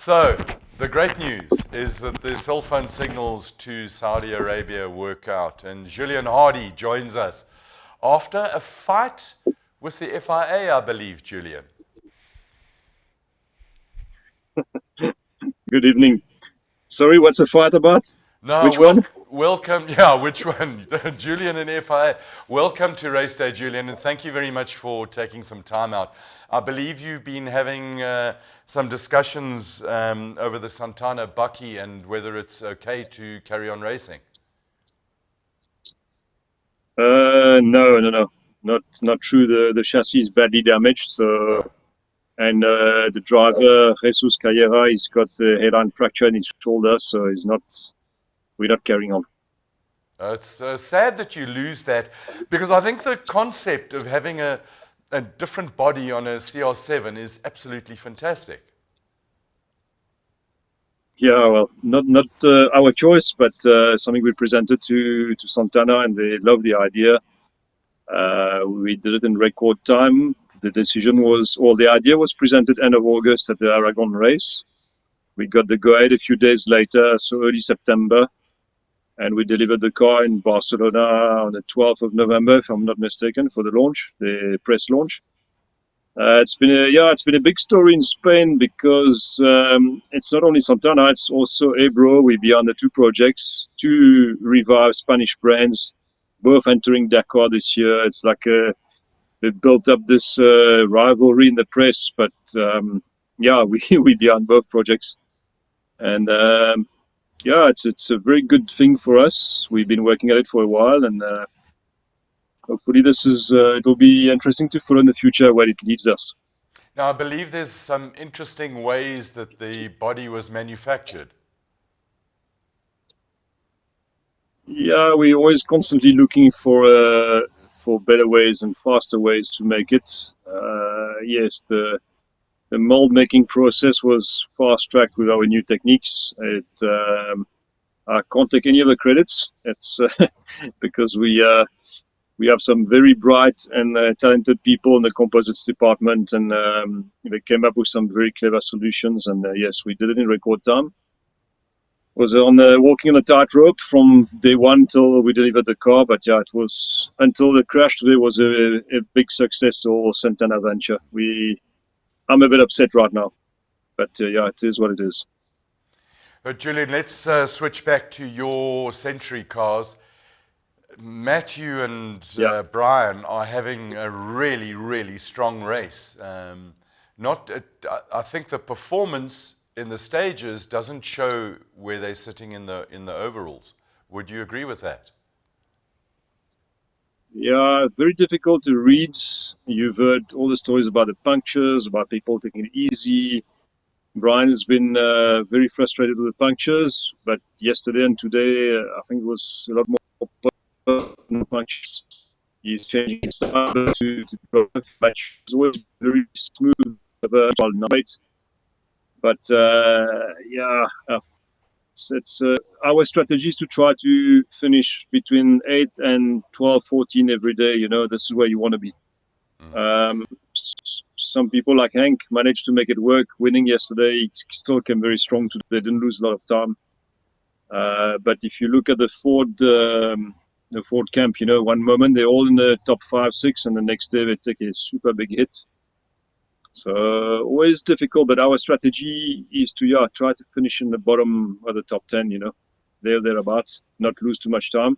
So, the great news is that the cell phone signals to Saudi Arabia work out, and Julien Hardy joins us after a fight with the FIA, I believe, Julien. Good evening. Sorry, what's the fight about? No, Which one? welcome. Yeah, which one? Julien and FIA. Welcome to Race Day, Julien, and thank you very much for taking some time out. I believe you've been having some discussions over the Santana bucky and whether it's okay to carry on racing. No, not true. The chassis is badly damaged. So, Oh. and the driver Jesus Calleja, he's got a head-on fracture in his shoulder, so he's not. We're not carrying on. It's sad that you lose that because I think the concept of having a different body on a CR7 is absolutely fantastic. Yeah, well, not our choice, but something we presented to Santana, and they love the idea. We did it in record time. The decision was, or the idea was presented end of August at the Aragon race. We got the go-ahead a few days later, so early September, and we delivered the car in Barcelona on the 12th of November, if I'm not mistaken, for the launch, the press launch. It's been a big story in Spain because it's not only Santana, it's also Ebro. We're behind the two projects, two revive Spanish brands, both entering Dakar this year. It's like we built up this rivalry in the press, but we behind both projects, and it's a very good thing for us. We've been working at it for a while, and hopefully this is it will be interesting to follow in the future where it leads us. Now, I believe there's some interesting ways that the body was manufactured. Yeah, we're always constantly looking for better ways and faster ways to make it. Yes, the mold making process was fast tracked with our new techniques. I can't take any of the credits. It's because we have some very bright and talented people in the composites department, and they came up with some very clever solutions. And yes, we did it in record time. Was on walking on a tightrope from day one till we delivered the car. But yeah, it was until the crash today was a big success or Santana venture. I'm a bit upset right now, but it is what it is. Julian, let's switch back to your Century cars. Mathieu and Yeah. Brian are having a really, really strong race. Not, I think the performance in the stages doesn't show where they're sitting in the overalls. Would you agree with that? Yeah, very difficult to read. You've heard all the stories about the punctures, about people taking it easy. Brian has been very frustrated with the punctures, but yesterday and today, I think it was a lot more punctures. He's changing his style to drive, which is always very smooth, night. But it's our strategy is to try to finish between 8 and 12, 14 every day. You know, this is where you want to be. Some people like Hank managed to make it work, winning yesterday. He still came very strong today. They didn't lose a lot of time. But if you look at the Ford camp, you know, one moment they're all in the top 5, 6, and the next day they take a super big hit. So always difficult, but our strategy is to try to finish in the bottom of the top 10, you know, thereabouts, not lose too much time.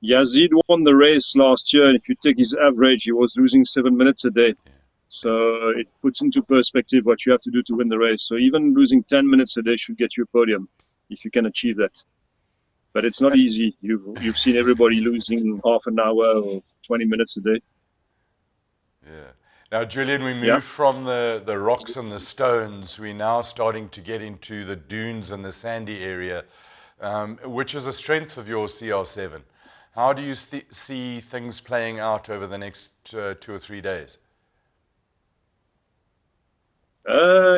Yazid won the race last year, and if you take his average, he was losing 7 minutes a day. So it puts into perspective what you have to do to win the race. So even losing 10 minutes a day should get you a podium if you can achieve that. But it's not easy. You've seen everybody losing half an hour or 20 minutes a day. Yeah. Now, Julian, we Yeah. move from the rocks and the stones. We're now starting to get into the dunes and the sandy area, which is a strength of your CR7. How do you see things playing out over the next 2 or 3 days?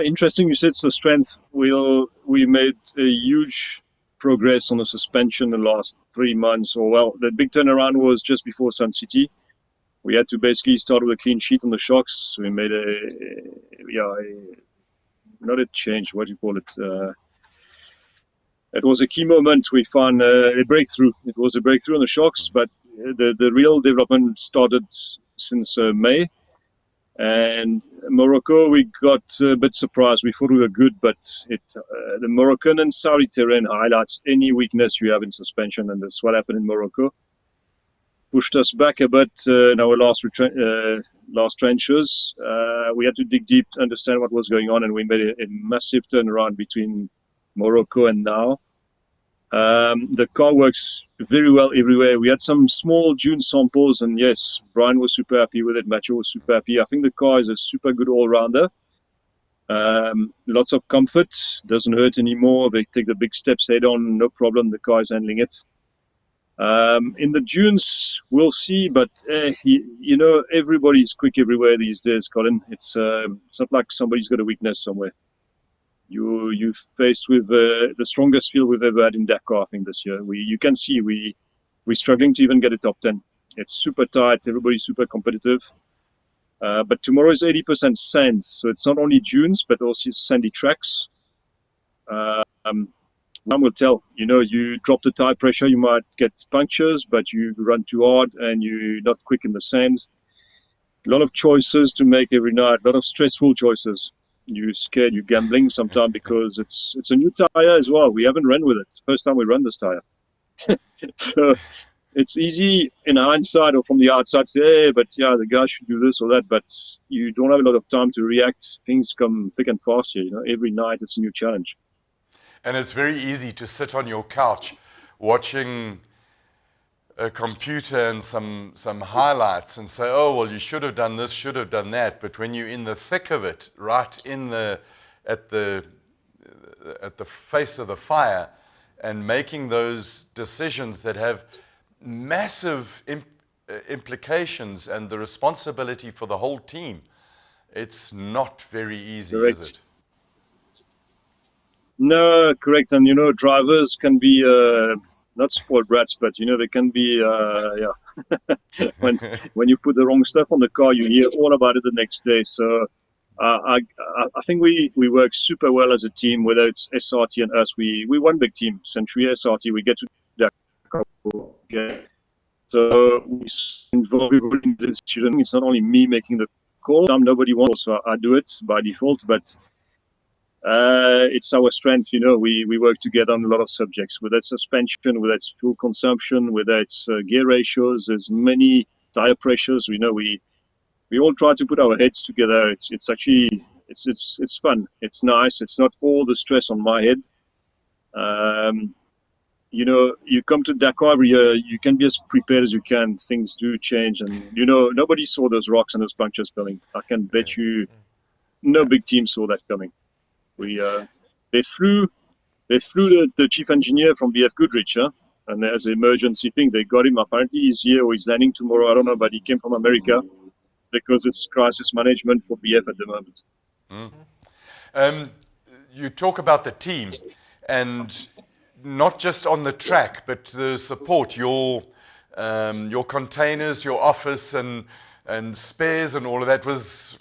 Interesting. You said it's the strength. We made a huge progress on the suspension the last 3 months. Or well, the big turnaround was just before Sun City. We had to basically start with a clean sheet on the shocks. We made a not a change. What do you call it? It was a key moment. We found a breakthrough. It was a breakthrough on the shocks, but the real development started since May. And Morocco, we got a bit surprised. We thought we were good, but the Moroccan and Saudi terrain highlights any weakness you have in suspension, and that's what happened in Morocco. Pushed us back a bit in our last trenches. We had to dig deep to understand what was going on, and we made a massive turnaround between Morocco and now. The car works very well everywhere. We had some small June samples, and yes, Brian was super happy with it. Mathieu was super happy. I think the car is a super good all-rounder. Lots of comfort, doesn't hurt anymore. They take the big steps head-on, no problem. The car is handling it. In the dunes, we'll see, but everybody's quick everywhere these days, Colin. It's not like somebody's got a weakness somewhere. You're faced with the strongest field we've ever had in Dakar, I think, this year. You can see we're struggling to even get a top 10. It's super tight. Everybody's super competitive. But tomorrow is 80% sand, so it's not only dunes, but also sandy tracks. Time will tell. You drop the tire pressure, you might get punctures, but you run too hard and you're not quick in the sand. A lot of choices to make every night, a lot of stressful choices. You're scared, you're gambling sometimes because it's a new tire as well. We haven't run with it. First time we run this tire. So it's easy in hindsight or from the outside to say, hey, but yeah, the guy should do this or that, but you don't have a lot of time to react. Things come thick and fast here. Every night it's a new challenge. And it's very easy to sit on your couch watching a computer and some highlights and say, oh, well, you should have done this, should have done that. But when you're in the thick of it, right at the face of the fire, and making those decisions that have massive implications and the responsibility for the whole team, it's not very easy, Correct. is it? No, correct. And drivers can be not spoiled brats, but they can be when you put the wrong stuff on the car, you hear all about it the next day. So I think we work super well as a team, whether it's SRT and us. We one big team, Century SRT. We get to Dakar. Okay. So we involve everybody in the decision. It's not only me making the call. Nobody wants, so I do it by default, but it's our strength. We work together on a lot of subjects, whether it's suspension, whether it's fuel consumption, whether it's gear ratios. There's many tire pressures. We all try to put our heads together. It's actually it's fun. It's nice. It's not all the stress on my head. You come to Dakar every year, you can be as prepared as you can. Things do change, and nobody saw those rocks and those punctures coming. I can bet you, no big team saw that coming. They flew the chief engineer from BF Goodrich, and as an emergency thing, they got him. Apparently, he's here or he's landing tomorrow. I don't know, but he came from America because it's crisis management for BF at the moment. You talk about the team, and not just on the track, but the support, your containers, your office, and spares, and all of that was.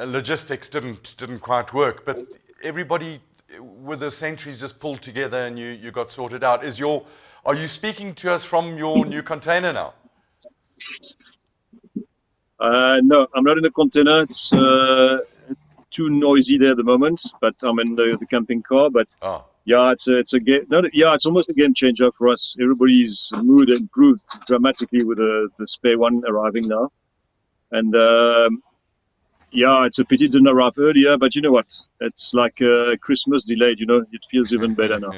Logistics didn't quite work, but everybody with the Centuries just pulled together and you got sorted out. Are you speaking to us from your new container now? No, I'm not in the container. It's too noisy there at the moment, but I'm in the camping car. But yeah, it's a game. It's almost a game changer for us. Everybody's mood improved dramatically with the spare one arriving now, and. It's a pity it didn't arrive earlier, but you know what? It's like Christmas delayed. It feels even better now.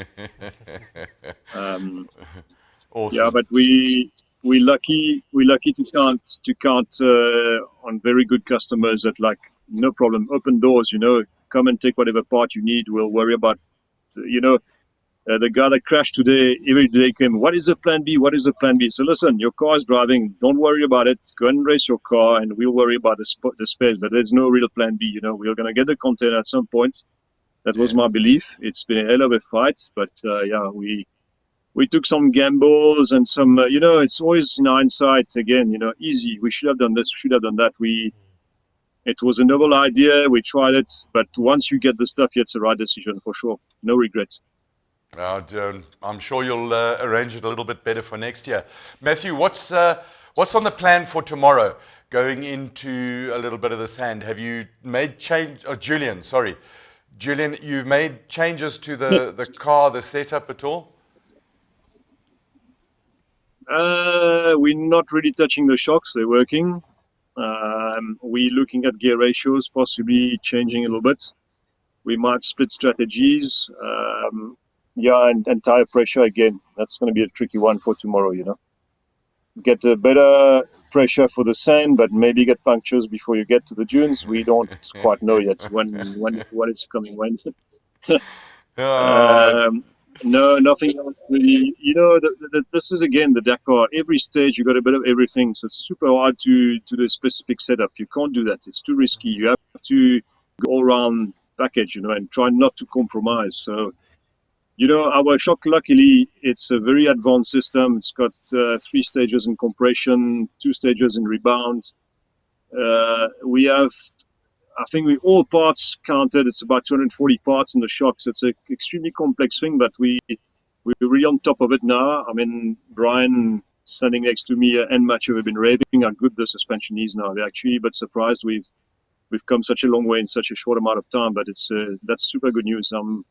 Awesome. Yeah, but we lucky to count on very good customers that no problem, open doors. Come and take whatever part you need. We'll worry about. The guy that crashed today, every day came, what is the plan B? What is the plan B? So listen, your car is driving. Don't worry about it. Go and race your car and we'll worry about the space. But there's no real plan B. We're going to get the container at some point. That was my belief. It's been a hell of a fight. But we took some gambles and some, it's always in hindsight, again, easy. We should have done this, should have done that. It was a novel idea. We tried it, but once you get the stuff, it's the right decision for sure. No regret. I'm sure you'll arrange it a little bit better for next year. Mathieu, what's on the plan for tomorrow? Going into a little bit of the sand. Have you made change? Oh, Julien, sorry. Julien, you've made changes to the car, the setup at all? We're not really touching the shocks. They're working. We're looking at gear ratios, possibly changing a little bit. We might split strategies. And tire pressure again. That's going to be a tricky one for tomorrow, Get a better pressure for the sand, but maybe get punctures before you get to the dunes. We don't quite know yet when it's coming when. Oh, No, nothing else really. This is again the Dakar. Every stage you got a bit of everything, so it's super hard to do a specific setup. You can't do that. It's too risky. You have to go all round package, and try not to compromise. So, our shock, luckily, it's a very advanced system. It's got 3 stages in compression, 2 stages in rebound. We have, I think, we all parts counted. It's about 240 parts in the shock, so it's an extremely complex thing. But we're really on top of it now. I mean, Brian standing next to me and Mathieu have been raving how good the suspension is now. They're actually a bit surprised we've come such a long way in such a short amount of time. But that's super good news. I'm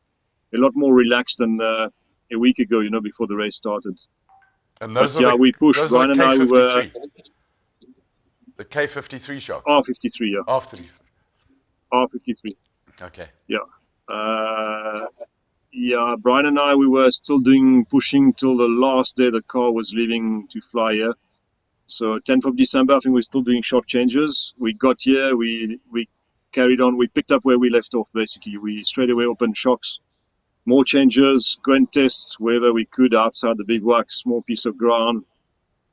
a lot more relaxed than a week ago, before the race started. and But yeah, we pushed. those are Brian the and I, we were K53. The K53 shocks. R53, yeah. After. R53. Okay. Yeah. Brian and I, we were still pushing till the last day the car was leaving to fly here. So 10th of December, I think we're still doing short changes. We got here, we carried on, we picked up where we left off, basically. We straight away opened shocks, more changes, go and test wherever we could outside the bivouac, small piece of ground.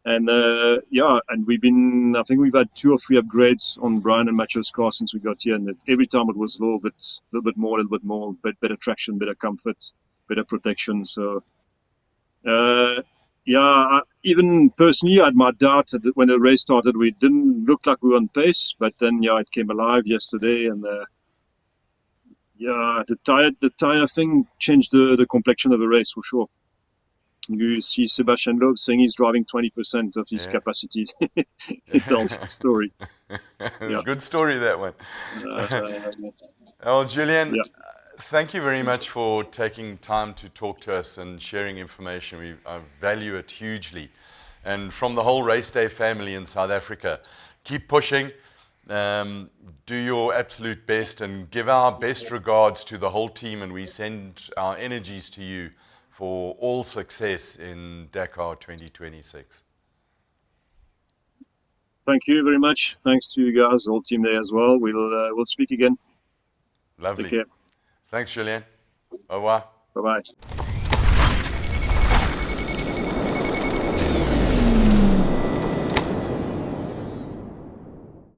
And and I think we've had 2 or 3 upgrades on Brian and Mathieu's car since we got here. And every time it was a little bit more, better traction, better comfort, better protection. So, even personally, I had my doubt that when the race started, we didn't look like we were on pace. But then, it came alive yesterday. And the tire thing changed the complexion of the race for sure. You see Sebastian Loeb saying he's driving 20% of his capacity. It tells the story. Yeah. Good story, that one. Julien, thank you very much for taking time to talk to us and sharing information. I value it hugely. And from the whole Race Day family in South Africa, keep pushing. Do your absolute best and give our best regards to the whole team, and we send our energies to you for all success in Dakar 2026. Thank you very much. Thanks to you guys, the whole team there as well. We'll speak again. Lovely. Take care. Thanks, Julien. Au revoir. Bye-bye.